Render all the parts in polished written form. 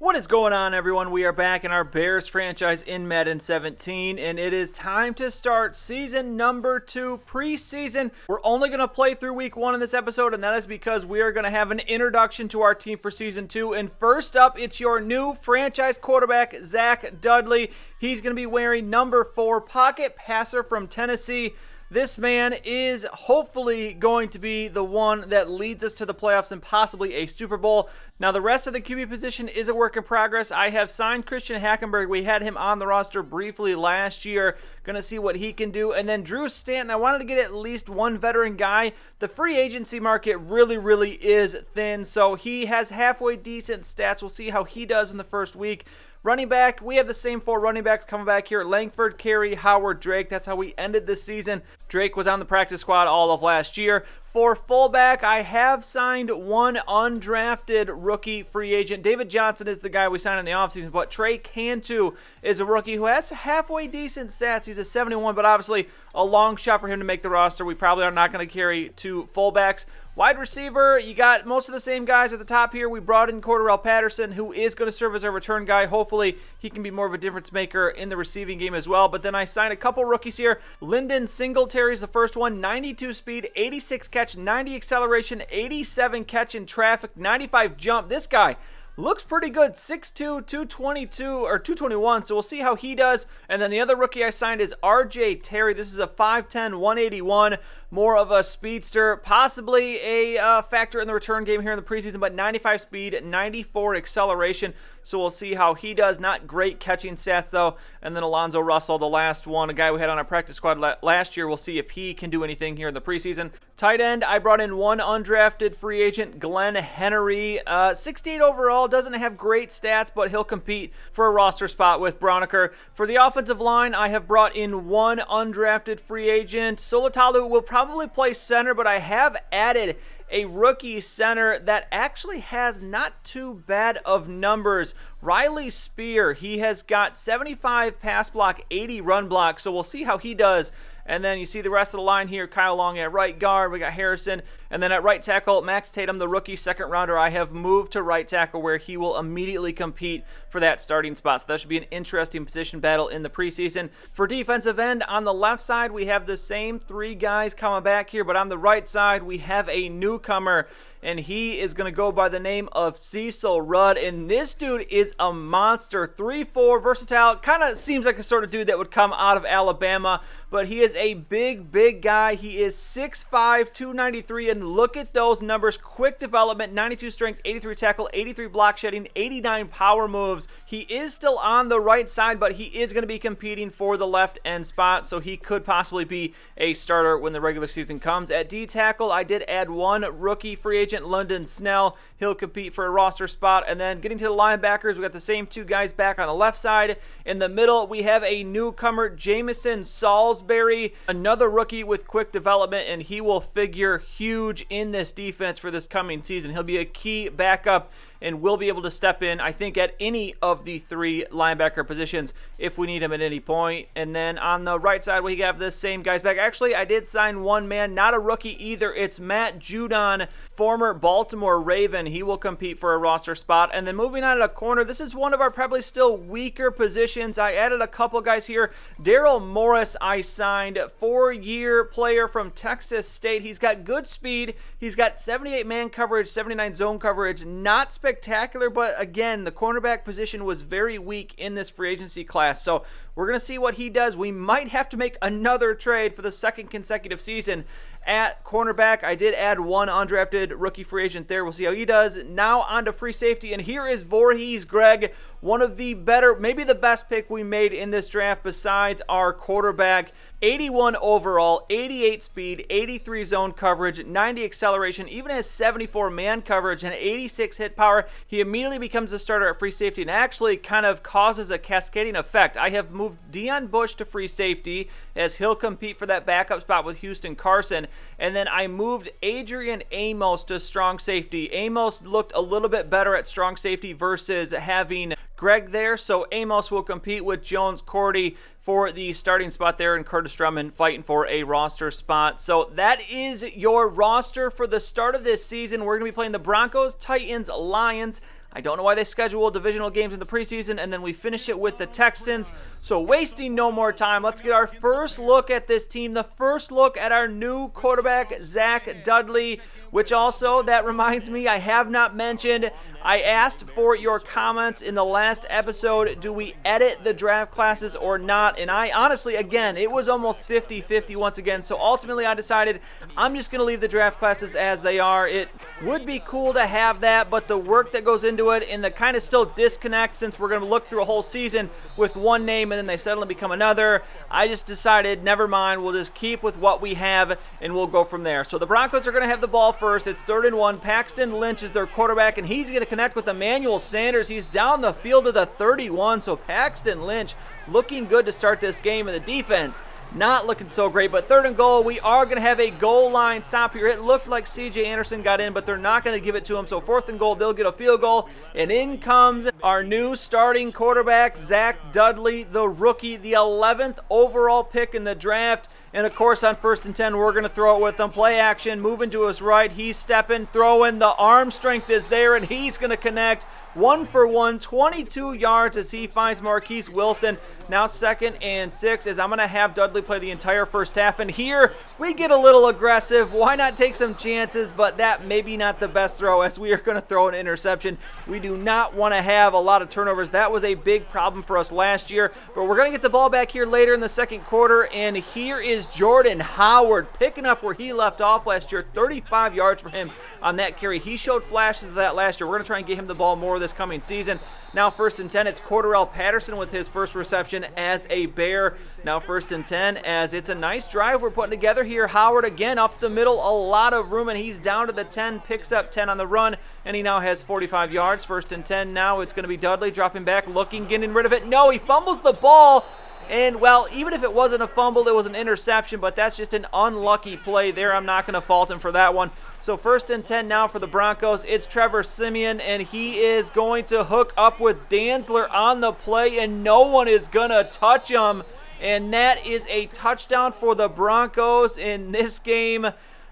What is going on, everyone? We are back in our Bears franchise in Madden 17, and it is time to start season number 2, preseason. We're only going to play through week 1 in this episode, and that is because we are going to have an introduction to our team for season 2. And first up, it's your new franchise quarterback, Zach Dudley. He's going to be wearing number 4, pocket passer from Tennessee. This man is hopefully going to be the one that leads us to the playoffs and possibly a Super Bowl. Now, the rest of the QB position is a work in progress. I have signed Christian Hackenberg. We had him on the roster briefly last year. Going to see what he can do. And then Drew Stanton, I wanted to get at least one veteran guy. The free agency market really is thin, so he has halfway decent stats. We'll see how he does in the first week. Running back, we have the same 4 running backs coming back here. Langford, Carey, Howard, Drake. That's how we ended this season. Drake was on the practice squad all of last year. For fullback, I have signed one undrafted rookie free agent. David Johnson is the guy we signed in the offseason, but Trey Cantu is a rookie who has halfway decent stats. He's a 71, but obviously a long shot for him to make the roster. We probably are not going to carry 2 fullbacks. Wide receiver, you got most of the same guys at the top here. We brought in Cordarrelle Patterson, who is going to serve as our return guy. Hopefully, he can be more of a difference maker in the receiving game as well. But then I signed a couple rookies here. Lyndon Singletary is the first one. 92 speed, 86 catch, 90 acceleration, 87 catch in traffic, 95 jump. This guy looks pretty good, 6'2", 222 or 221, so we'll see how he does. And then the other rookie I signed is RJ Terry. This is a 5'10", 181, more of a speedster, possibly a factor in the return game here in the preseason, but 95 speed, 94 acceleration, so we'll see how he does. Not great catching stats, though. And then Alonzo Russell, the last one, a guy we had on our practice squad last year. We'll see if he can do anything here in the preseason. Tight end, I brought in one undrafted free agent, Glenn Henry. 68 overall, doesn't have great stats, but he'll compete for a roster spot with Broniker. For the offensive line, I have brought in one undrafted free agent. Solitalu will probably play center, but I have added a rookie center that actually has not too bad of numbers. Riley Spear, he has got 75 pass block, 80 run block, so we'll see how he does. And then you see the rest of the line here. Kyle Long at right guard. We got Harrison. And then at right tackle, Max Tatum, the rookie second rounder. I have moved to right tackle where he will immediately compete for that starting spot. So that should be an interesting position battle in the preseason. For defensive end, on the left side, we have the same 3 guys coming back here. But on the right side, we have a newcomer. And he is going to go by the name of Cecil Rudd. And this dude is a monster. 3'4", versatile. Kind of seems like a sort of dude that would come out of Alabama. But he is a big guy. He is 6'5", 293. And look at those numbers. Quick development, 92 strength, 83 tackle, 83 block shedding, 89 power moves. He is still on the right side, but he is going to be competing for the left end spot. So he could possibly be a starter when the regular season comes. At D tackle, I did add one rookie free agent, London Snell. He'll compete for a roster spot. And then getting to the linebackers, we got the same 2 guys back on the left side. In the middle, we have a newcomer, Jamison Salisbury, another rookie with quick development, and he will figure huge in this defense for this coming season. He'll be a key backup and will be able to step in, I think, at any of the 3 linebacker positions if we need him at any point. And then on the right side, we have the same guys back. Actually, I did sign one man, not a rookie either. It's Matt Judon, former Baltimore Raven. He will compete for a roster spot. And then moving on to the corner, this is one of our probably still weaker positions. I added a couple guys here. Daryl Morris, I signed, 4-year player from Texas State. He's got good speed. He's got 78 man coverage, 79 zone coverage. Not spectacular, but again, the cornerback position was very weak in this free agency class. So we're going to see what he does. We might have to make another trade for the second consecutive season at cornerback. I did add one undrafted rookie free agent there. We'll see how he does. Now on to free safety, and here is Voorhees Greg, one of the better, maybe the best pick we made in this draft besides our quarterback. 81 overall, 88 speed, 83 zone coverage, 90 acceleration, even has 74 man coverage and 86 hit power. He immediately becomes a starter at free safety and actually kind of causes a cascading effect. I have moved Deion Bush to free safety as he'll compete for that backup spot with Houston Carson. And then I moved Adrian Amos to strong safety. Amos looked a little bit better at strong safety versus having Greg there, so Amos will compete with Jones Cordy for the starting spot there, and Curtis Drummond fighting for a roster spot. So that is your roster for the start of this season. We're going to be playing the Broncos, Titans, Lions, I don't know why they schedule divisional games in the preseason, and then we finish it with the Texans. So wasting no more time, let's get our first look at this team, the first look at our new quarterback, Zach Dudley, which also, that reminds me, I have not mentioned, I asked for your comments in the last episode, do we edit the draft classes or not? And I honestly, again, it was almost 50-50 once again, so ultimately I decided I'm just going to leave the draft classes as they are. It would be cool to have that, but the work that goes into it and the kind of still disconnect, since we're going to look through a whole season with one name and then they suddenly become another, I just decided, never mind, we'll just keep with what we have and we'll go from there. So the Broncos are going to have the ball first. It's 3rd and 1. Paxton Lynch is their quarterback, and he's going to connect with Emmanuel Sanders. He's down the field to the 31, so Paxton Lynch looking good to start this game, and the defense not looking so great. But 3rd and goal, we are going to have a goal line stop here. It looked like C.J. Anderson got in, but they're not going to give it to him. So 4th and goal, they'll get a field goal, and in comes our new starting quarterback, Zach Dudley, the rookie, the 11th overall pick in the draft. And of course, on 1st and 10, we're going to throw it with him. Play action, moving to his right. He's stepping, throwing. The arm strength is there, and he's going to connect. 1 for 1, 22 yards as he finds Marquise Wilson. Now 2nd and 6, as I'm going to have Dudley play the entire first half. And here we get a little aggressive. Why not take some chances? But that maybe not the best throw, as we are going to throw an interception. We do not want to have a lot of turnovers. That was a big problem for us last year. But we're going to get the ball back here later in the second quarter. And here is Jordan Howard picking up where he left off last year. 35 yards for him on that carry. He showed flashes of that last year. We're going to try and get him the ball more this coming season. Now 1st and 10, it's Cordarrelle Patterson with his first reception as a Bear. Now 1st and 10, as it's a nice drive we're putting together here. Howard again up the middle, a lot of room, and he's down to the 10, picks up 10 on the run, and he now has 45 yards. 1st and 10, now it's going to be Dudley dropping back, looking, getting rid of it. No, he fumbles the ball. And, well, even if it wasn't a fumble, it was an interception, but that's just an unlucky play there. I'm not going to fault him for that one. So 1st and 10 now for the Broncos. It's Trevor Siemian, and he is going to hook up with Dantzler on the play, and no one is going to touch him. And that is a touchdown for the Broncos in this game.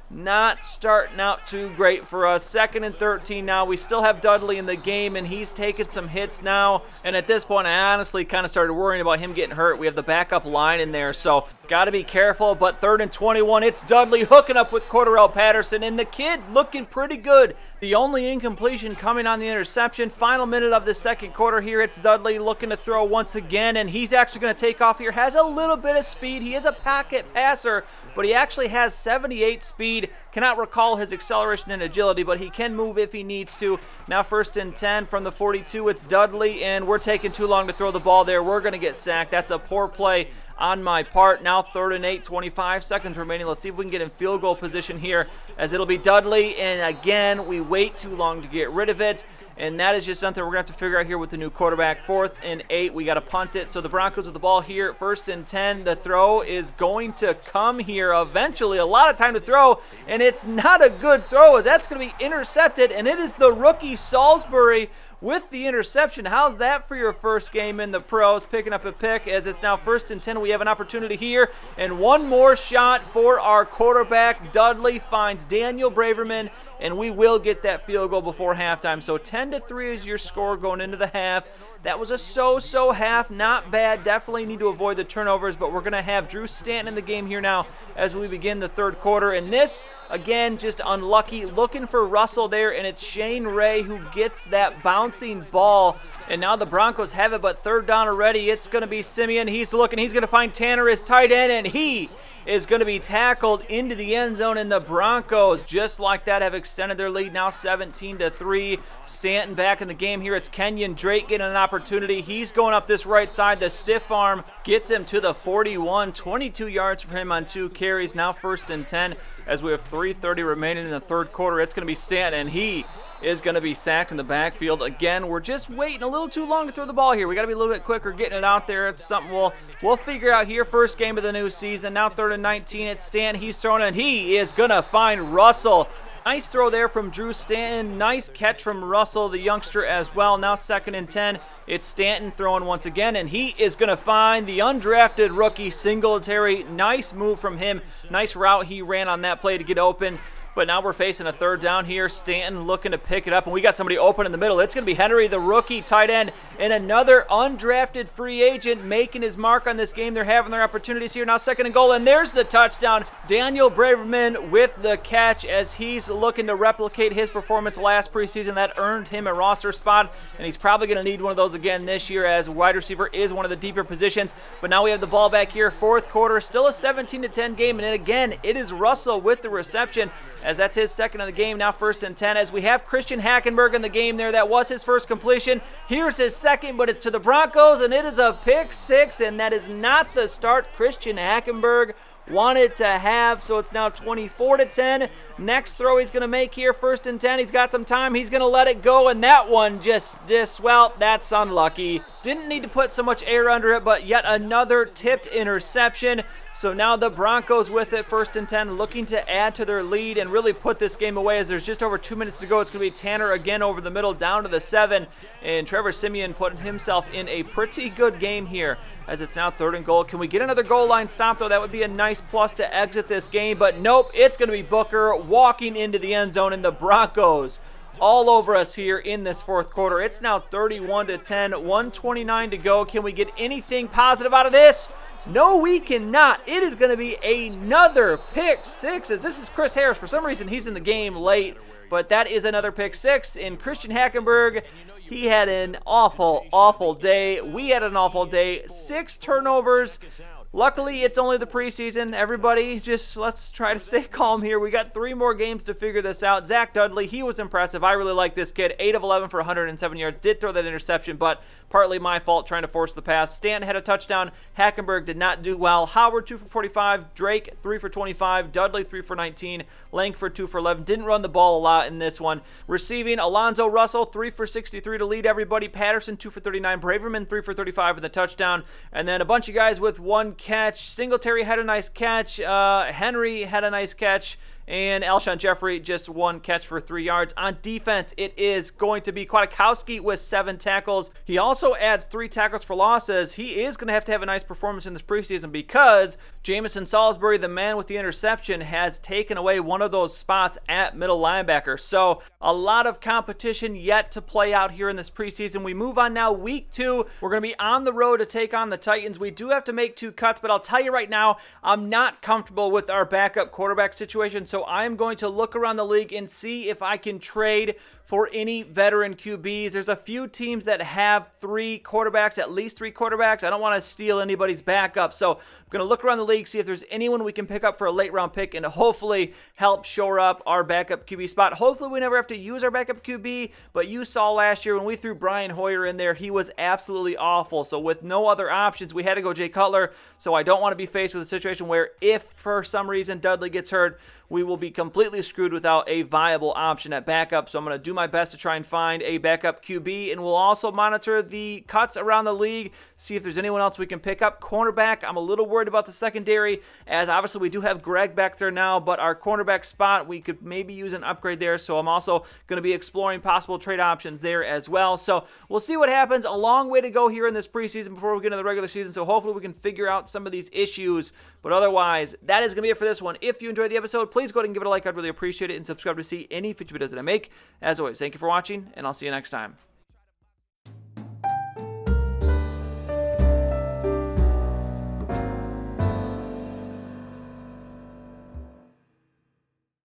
Not starting out too great for us. 2nd and 13 now. We still have Dudley in the game, and he's taking some hits now. And at this point, I honestly kind of started worrying about him getting hurt. We have the backup line in there, so got to be careful. But 3rd and 21, it's Dudley hooking up with Cordarrelle Patterson, and the kid looking pretty good. The only incompletion coming on the interception. Final minute of the second quarter here. It's Dudley looking to throw once again, and he's actually going to take off here. Has a little bit of speed. He is a pocket passer, but he actually has 78 speed. Cannot recall his acceleration and agility, but he can move if he needs to. Now 1st and 10 from the 42. It's Dudley, and we're taking too long to throw the ball there. We're going to get sacked. That's a poor play on my part. Now 3rd and 8, 25 seconds remaining. Let's see if we can get in field goal position here, as it'll be Dudley, and again, we wait too long to get rid of it, and that is just something we're going to have to figure out here with the new quarterback. 4th and 8, we got to punt it. So the Broncos with the ball here. 1st and 10, the throw is going to come here eventually. A lot of time to throw, and it's not a good throw, as that's going to be intercepted, and it is the rookie Salisbury with the interception. How's that for your first game in the pros? Picking up a pick, as it's now 1st and 10. We have an opportunity here, and one more shot for our quarterback. Dudley finds Daniel Braverman, and we will get that field goal before halftime. So 10-3 is your score going into the half. That was a so-so half. Not bad. Definitely need to avoid the turnovers, but we're going to have Drew Stanton in the game here now as we begin the third quarter. And this, again, just unlucky. Looking for Russell there, and it's Shane Ray who gets that bouncing ball. And now the Broncos have it, but 3rd down already. It's going to be Siemian. He's looking. He's going to find Tanner, his tight end, and he is going to be tackled into the end zone, and the Broncos, just like that, have extended their lead now 17-3. Stanton back in the game here. It's Kenyon Drake getting an opportunity. He's going up this right side. The stiff arm gets him to the 41. 22 yards for him on 2 carries. Now 1st and 10 as we have 3:30 remaining in the third quarter. It's going to be Stanton, and he is going to be sacked in the backfield. Again, we're just waiting a little too long to throw the ball here. We got to be a little bit quicker getting it out there. It's something we'll figure out here. First game of the new season. Now 3rd and 19. It's Stanton. He's throwing, and he is going to find Russell. Nice throw there from Drew Stanton. Nice catch from Russell, the youngster, as well. Now 2nd and 10. It's Stanton throwing once again, and he is going to find the undrafted rookie Singletary. Nice move from him. Nice route he ran on that play to get open. But now we're facing a third down here. Stanton looking to pick it up, and we got somebody open in the middle. It's going to be Henry, the rookie tight end, and another undrafted free agent making his mark on this game. They're having their opportunities here. Now 2nd and goal, and there's the touchdown. Daniel Braverman with the catch as he's looking to replicate his performance last preseason. That earned him a roster spot, and he's probably going to need one of those again this year, as wide receiver is one of the deeper positions. But now we have the ball back here, 4th quarter, still a 17-10 game, and then again, it is Russell with the reception, as that's his 2nd of the game. Now 1st and 10, as we have Christian Hackenberg in the game there. That was his first completion. Here's his 2nd, but it's to the Broncos, and it is a pick 6, and that is not the start Christian Hackenberg wanted to have. So it's now 24-10. Next throw he's going to make here, 1st and 10. He's got some time. He's going to let it go, and that one well, that's unlucky. Didn't need to put so much air under it, but yet another tipped interception. So now the Broncos with it, 1st and 10, looking to add to their lead and really put this game away, as there's just over 2 minutes to go. It's going to be Tanner again over the middle, down to the 7, and Trevor Siemian putting himself in a pretty good game here, as it's now 3rd and goal. Can we get another goal line stop, though? That would be a nice plus to exit this game, but nope, it's going to be Booker walking into the end zone, and the Broncos all over us here in this 4th quarter. It's now 31-10, 1:29 to go. Can we get anything positive out of this? No, we cannot. It is going to be another pick 6, as this is Chris Harris. For some reason, he's in the game late, but that is another pick 6. And Christian Hackenberg, he had an awful day. We had an awful day. 6 turnovers. Luckily, it's only the preseason. Everybody, just let's try to stay calm here. We got 3 more games to figure this out. Zach Dudley, he was impressive. I really like this kid. 8 of 11 for 107 yards. Did throw that interception, but partly my fault trying to force the pass. Stanton had a touchdown. Hackenberg did not do well. Howard, 2 for 45. Drake, 3 for 25. Dudley, 3 for 19. Langford, 2 for 11. Didn't run the ball a lot in this one. Receiving, Alonzo Russell, 3 for 63 to lead everybody. Patterson, 2 for 39. Braverman, 3 for 35 with a touchdown. And then a bunch of guys with 1 catch. Singletary had a nice catch. Henry had a nice catch. And Alshon Jeffrey, just 1 catch for 3 yards. On defense, it is going to be Kwiatkowski with 7 tackles. He also adds 3 tackles for losses. He is going to have a nice performance in this preseason, because Jamison Salisbury, the man with the interception, has taken away one of those spots at middle linebacker. So a lot of competition yet to play out here in this preseason. We move on now, week 2. We're going to be on the road to take on the Titans. We do have to make 2 cuts, but I'll tell you right now, I'm not comfortable with our backup quarterback situation. So I'm going to look around the league and see if I can trade for any veteran QBs. There's a few teams that have 3 quarterbacks, at least 3 quarterbacks. I don't want to steal anybody's backup. So I'm going to look around the league, see if there's anyone we can pick up for a late round pick and hopefully help shore up our backup QB spot. Hopefully we never have to use our backup QB, but you saw last year when we threw Brian Hoyer in there, he was absolutely awful. So with no other options, we had to go Jay Cutler. So I don't want to be faced with a situation where if for some reason Dudley gets hurt, we will be completely screwed without a viable option at backup. So I'm going to do my best to try and find a backup QB, and we'll also monitor the cuts around the league, see if there's anyone else we can pick up. Cornerback, I'm a little worried about the secondary, as obviously we do have Greg back there now, but our cornerback spot, we could maybe use an upgrade there. So I'm also going to be exploring possible trade options there as well. So we'll see what happens. A long way to go here in this preseason before we get into the regular season. So hopefully we can figure out some of these issues. But otherwise, that is going to be it for this one. If you enjoyed the episode, please go ahead and give it a like. I'd really appreciate it, and subscribe to see any future videos that I make. As always, thank you for watching, and I'll see you next time.